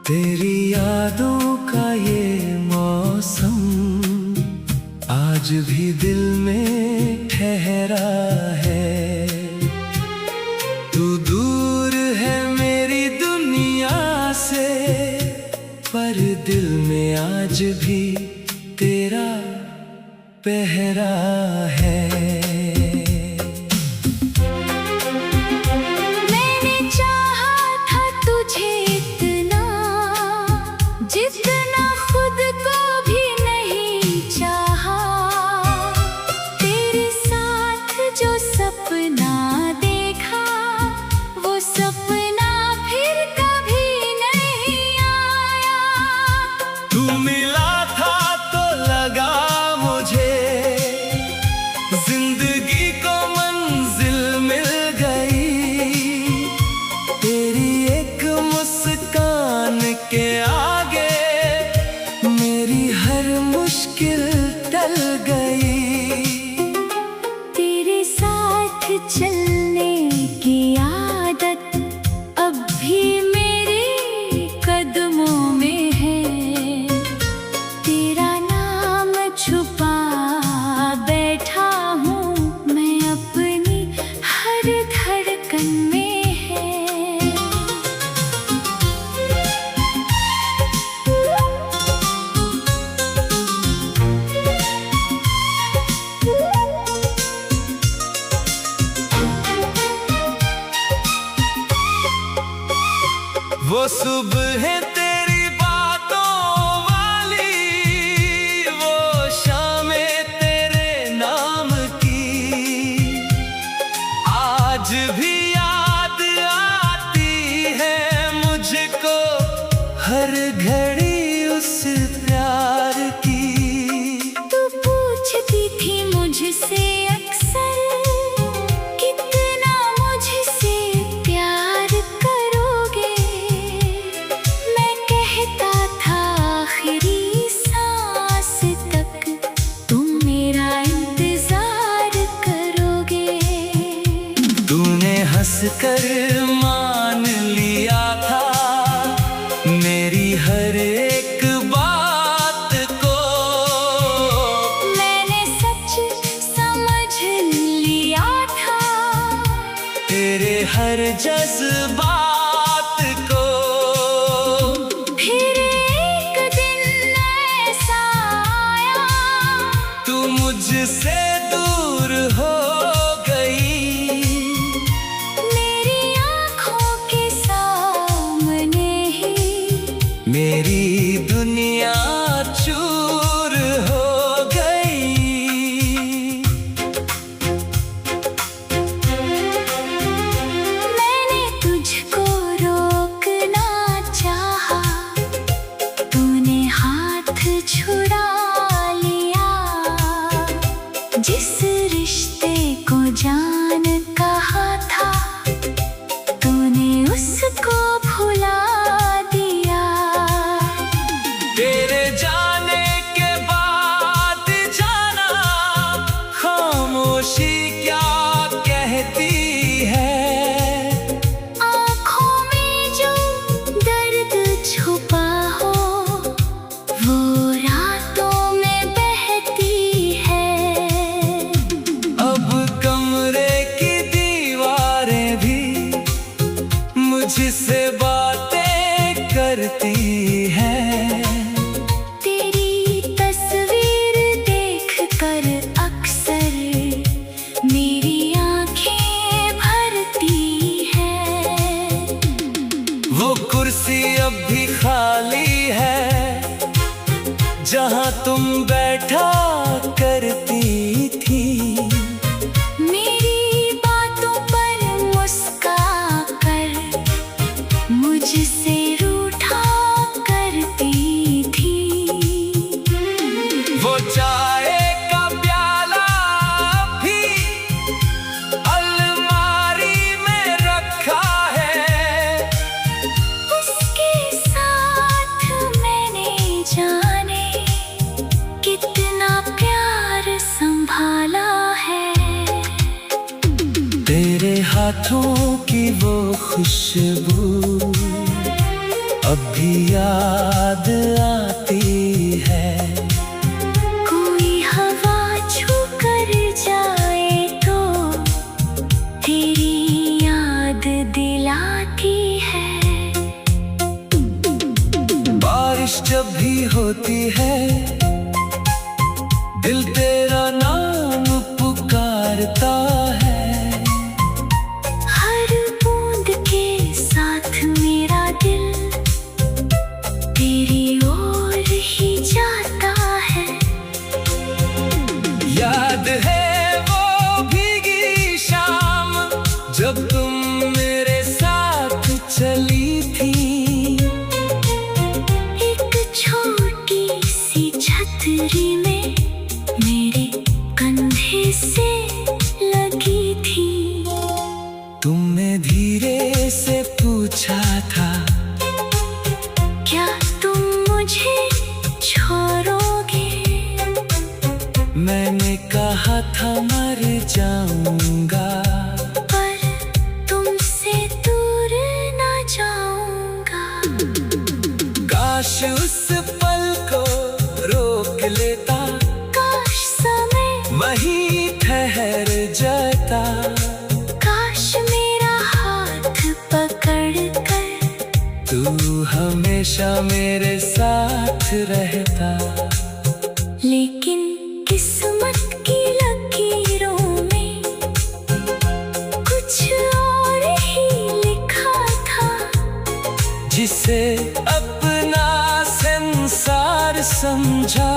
तेरी यादों का ये मौसम आज भी दिल में ठहरा है। तू दूर है मेरी दुनिया से, पर दिल में आज भी तेरा पहरा है। जितना खुद को भी नहीं चाहा, तेरे साथ जो सपना देखा, वो सपना फिर कभी नहीं आया। तू मिला था तो लगा मुझे जिंदगी को मंजिल मिल गई। तेरी एक मुस्कान के आगे मेरी हर मुश्किल टल गई। तेरे साथ चलने की आदत अब भी मेरे कदमों में है। तेरा नाम छुपा बैठा हूँ मैं अपनी हर धड़कन में। वो सुबह है तेरी बातों वाली, वो शामें तेरे नाम की आज भी याद आती है मुझको हर घड़ी उस प्यार की। तू पूछती थी मुझसे अक्सर कितना मुझसे प्यार करोगे। मैं कहता था आखिरी सांस तक तुम मेरा इंतजार करोगे। तूने हंसकर मान लिया था मेरी हर एक बात को। मैंने सच समझ लिया था तेरे हर जज्बात को। फिर एक दिन ऐसा आया, तू मुझसे दूर हो गई। मेरी आँखों के सामने ही मेरी दुनिया चूर हो गई। मैंने तुझको रोकना चाहा, तूने हाथ छुड़ा लिया। जिस रिश्ते को जान कहा था, तूने उसको भुला दिया। तेरे जाने के बाद जाना खामोशी क्या कहती है। आँखों में जो दर्द छुपा हो, वो रातों में बहती है। अब कमरे की दीवारें भी मुझसे बातें करती हैं। तेरी तस्वीर देखकर अक्सर मेरी आँखें भरती हैं। वो कुर्सी अब भी खाली है जहाँ तुम बैठा करती थी। मेरी बातों पर मुस्का कर मुझसे रूठा करती थी। वो चाय का प्याला भी अलमारी में रखा है। उसके साथ मैंने जाने कितना प्यार संभाला है। तेरे हाथों की वो खुशबू अब भी याद आती है। कोई हवा छू कर जाए तो तेरी याद दिलाती है। बारिश जब भी होती है दिल तेरा नाम पुकारता है। हर बूंद के साथ मेरा दिल तेरी ओर ही जाता है। याद है वो भीगी शाम जब तुम मेरे साथ चली थी। एक छोटी सी छतरी में मेरे कंधे से लगी थी। तुमने धीरे से पूछा था क्या तुम मुझे छोड़ोगे? मैंने कहा था मर जाऊंगा, पर तुमसे दूर ना जाऊंगा। काश उस पल को रोक लेता, काश समय वहीं ठहर जाता। काश मेरा हाथ पकड़ कर तू हमेशा मेरे साथ रहता। लेकिन किस्मत की लकीरों में कुछ और ही लिखा था। जिसे अपना संसार समझा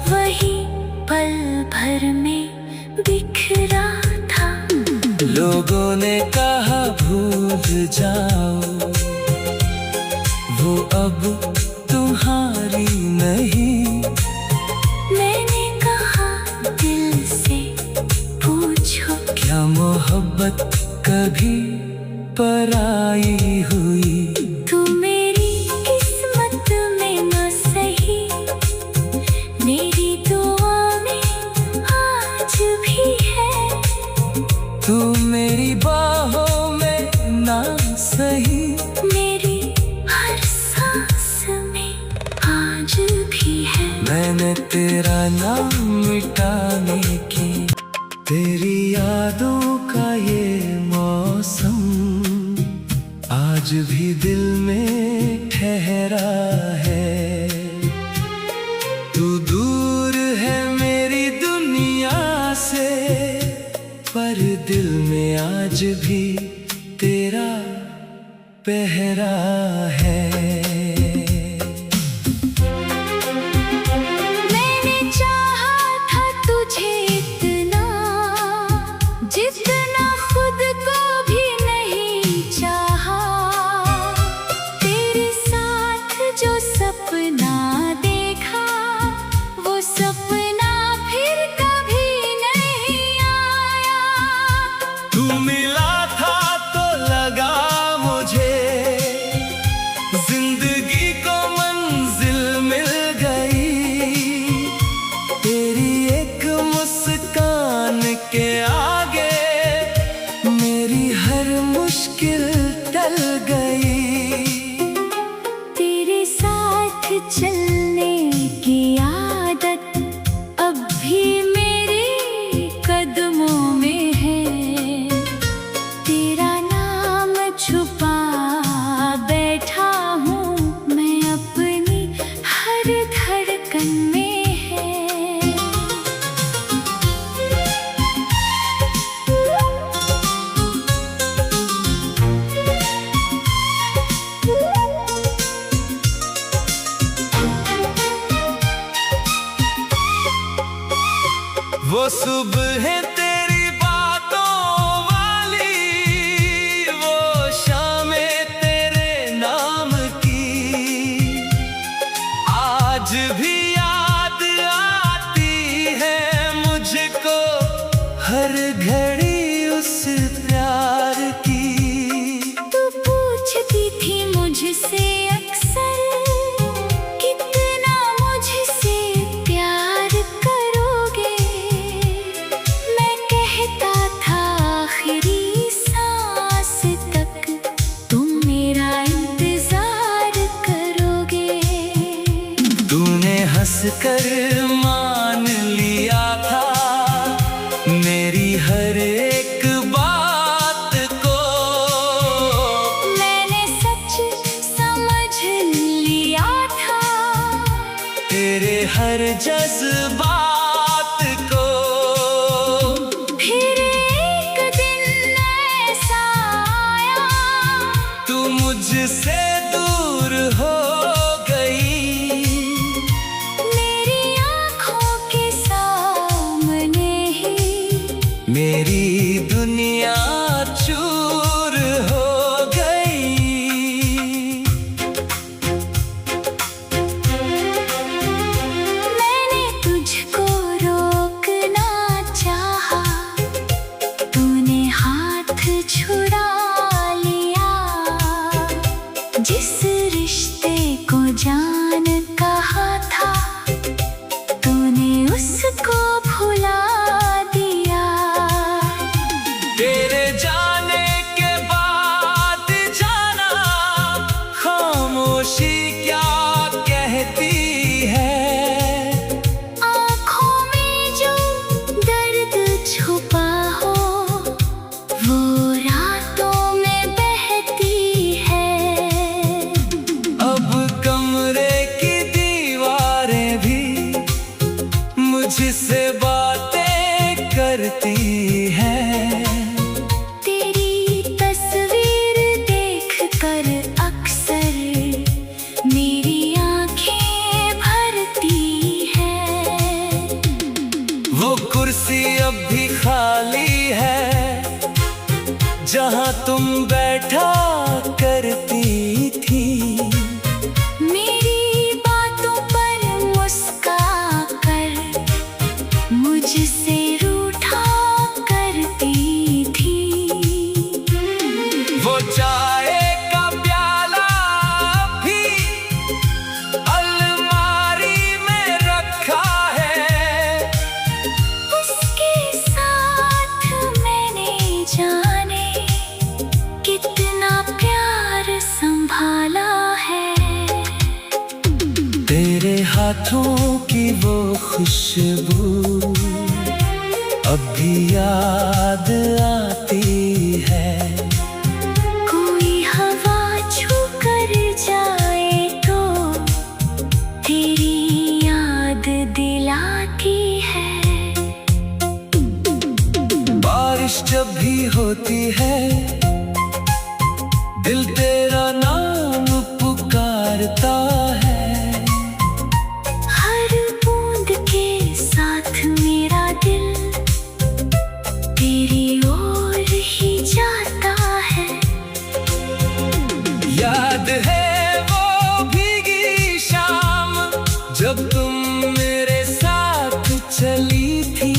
वही पल भर में बिखरा था। लोगों ने कहा भूल जाओ, वो अब तुम्हारी नहीं। मैंने कहा दिल से पूछो क्या मोहब्बत कभी पराई हुई? तू मेरी किस्मत में न सही, मेरी दुआ में आज भी है। तू मेरी बाहों में ना सही, मेरी हर सांस में आज भी है। मैंने तेरा नाम मिटाने की, तेरी यादों का ये मौसम आज भी दिल में ठहरा है। तू दूर है मेरी दुनिया से, पर दिल में आज भी तेरा पहरा है। मैंने चाहा था तुझे इतना जितना खुद को भी नहीं चाहा। तेरे साथ जो सपना देखा वो सपना फिर कभी नहीं आया। तू मिला था तो लगा मुझे जिंदगी को मंजिल मिल गई। तेरी एक मुस्कान के आगे मेरी हर मुश्किल टल गई। तेरे साथ चलने की आदत अब भी मेरे कदमों में है। तेरा नाम छुपा बैठा हूँ मैं अपनी हर धड़कन में है। वो सुबह है तेरी बातों वाली, वो शामें तेरे नाम की आज भी याद आती है मुझको हर घड़ी उस प्यार की। तू पूछती थी मुझसे अक्सर कितना मुझसे प्यार करोगे। मैं कर मान लिया था मेरी हर एक बात को। मैंने सच समझ लिया था तेरे हर जज्बात को। फिर एक दिन ऐसा आया तू मुझसे दूर हो गई, मेरी आँखों के सामने ही मेरी दुनिया चूर हो गई। मैंने तुझको रोकना चाहा, तूने हाथ छुड़ा लिया। जिस रिश्ते को जान कहा था, तूने उसको भुला दिया। तेरे जाने के बाद जाना खामोशी क्या कहती है। आँखों में जो दर्द छुपा हो, वो रातों में बहती है। अब कमरे की दीवारें भी मुझसे बातें करती हैं। तेरी तस्वीर देखकर अक्सर मेरी आँखें भरती है। वो कुर्सी अब भी खाली है जहाँ तुम बैठा करती थी। मेरी बातों पर मुस्का कर मुझसे रूठा करती थी। वो चाय का प्याला भी अलमारी में रखा है। उसके साथ मैंने जाने कितना प्यार संभाला है। तेरे हाथों की वो खुशबू अब भी याद आती है। कोई हवा छू कर जाए तो तेरी याद दिलाती है। बारिश जब भी होती है दिल तेरा नाम पुकारता है। हर बूंद के साथ मेरा दिल तेरी ओर ही जाता है। याद है वो भीगी शाम जब तुम मेरे साथ चली थी।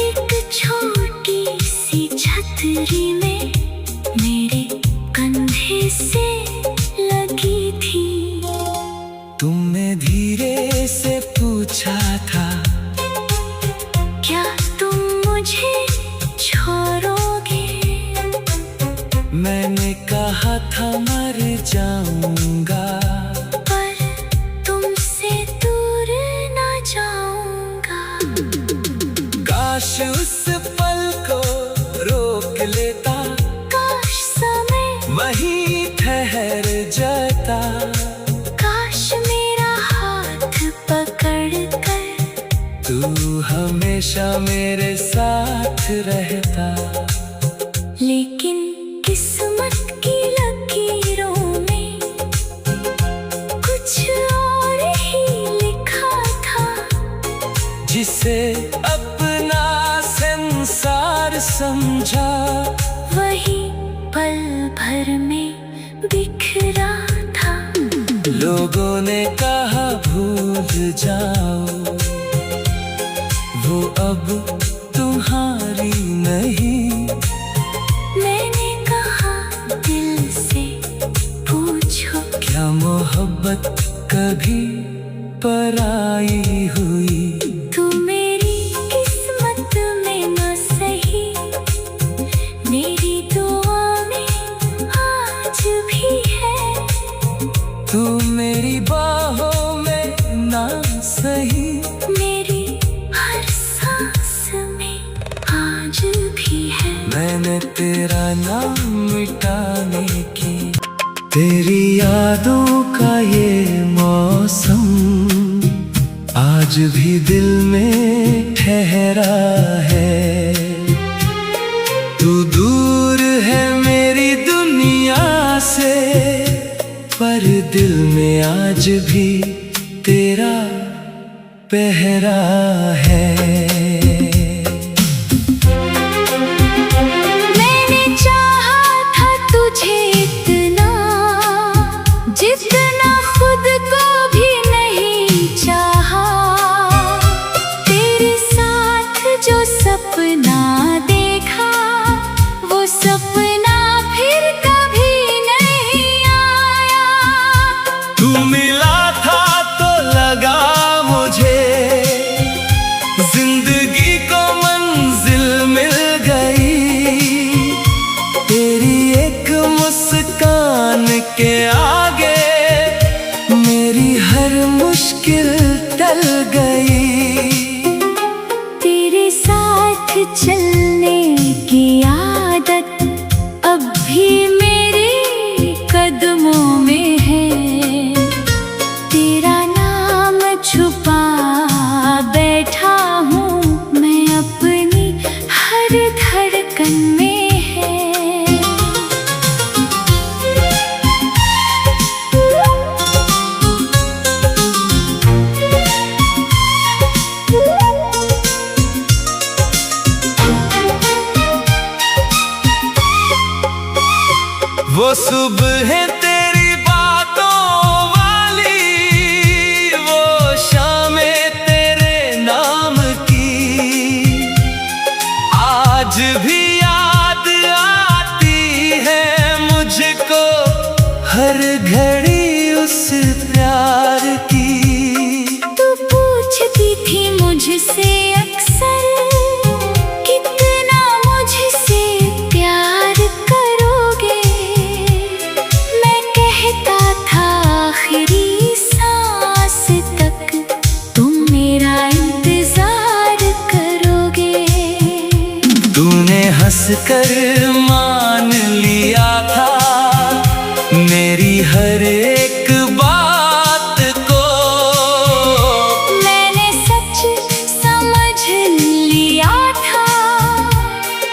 एक छोटी सी छतरी में मेरे कंधे से लगी थी। तुमने धीरे से पूछा था क्या तुम मुझे छोड़ोगे? मैंने कहा था मर जाऊंगा, पर तुमसे दूर ना जाऊंगा। काश उस पल को रोक लेता, काश समय वहीं ठहर जाता। काश मेरा हाथ पकड़ कर तू हमेशा मेरे साथ रहता। लेकिन किस्मत की लकीरों में कुछ और ही लिखा था। जिसे अपना संसार समझा वही पल भर में बिखरा था। लोगों ने कहा भूल जाओ, वो अब तुम्हारी नहीं। मैंने कहा दिल से पूछो, क्या मोहब्बत कभी पराई हुई? तू मेरी किस्मत में न सही, मेरी दुआ में आज भी है। तू मेरी बाहों में ना मिटाने की। तेरी यादों का ये मौसम आज भी दिल में ठहरा है। तू दूर है मेरी दुनिया से, पर दिल में आज भी तेरा पहरा है। मैंने चाहा था तुझे इतना, जितना खुद को भी नहीं चाहा। तेरे साथ जो सपना देखा, वो सपना फिर कभी नहीं आया। तू मिला था तो लगा मुझे, जिंदगी को मंजिल मिल गई। तेरी एक मुस्कान के आगे मेरी हर मुश्किल टल गई। तेरे साथ चलने की आदत अब भी मेरे कदमों में है। तेरा नाम छुपा बैठा हूँ मैं अपनी हर धड़कन में है। वो सुबह है तेरी बातों वाली, वो शामें तेरे नाम की आज भी याद आती है मुझको, हर घड़ी उस प्यार की। तू पूछती थी मुझसे अक्सर, कितना मुझसे प्यार करोगे। मैं कहता था आखिरी सांस तक तुम मेरा इंतजार करोगे। तूने हंसकर मान लिया था मेरी हर एक बात को। मैंने सच समझ लिया था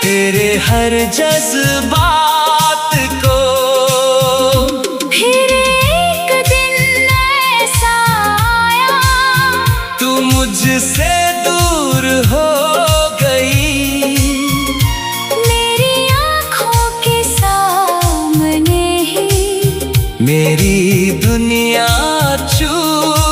तेरे हर जज्बात को। फिर एक दिन ऐसा आया, तू मुझसे दूर हो गई। मेरी आँखों के सामने ही मेरी दुनिया छूट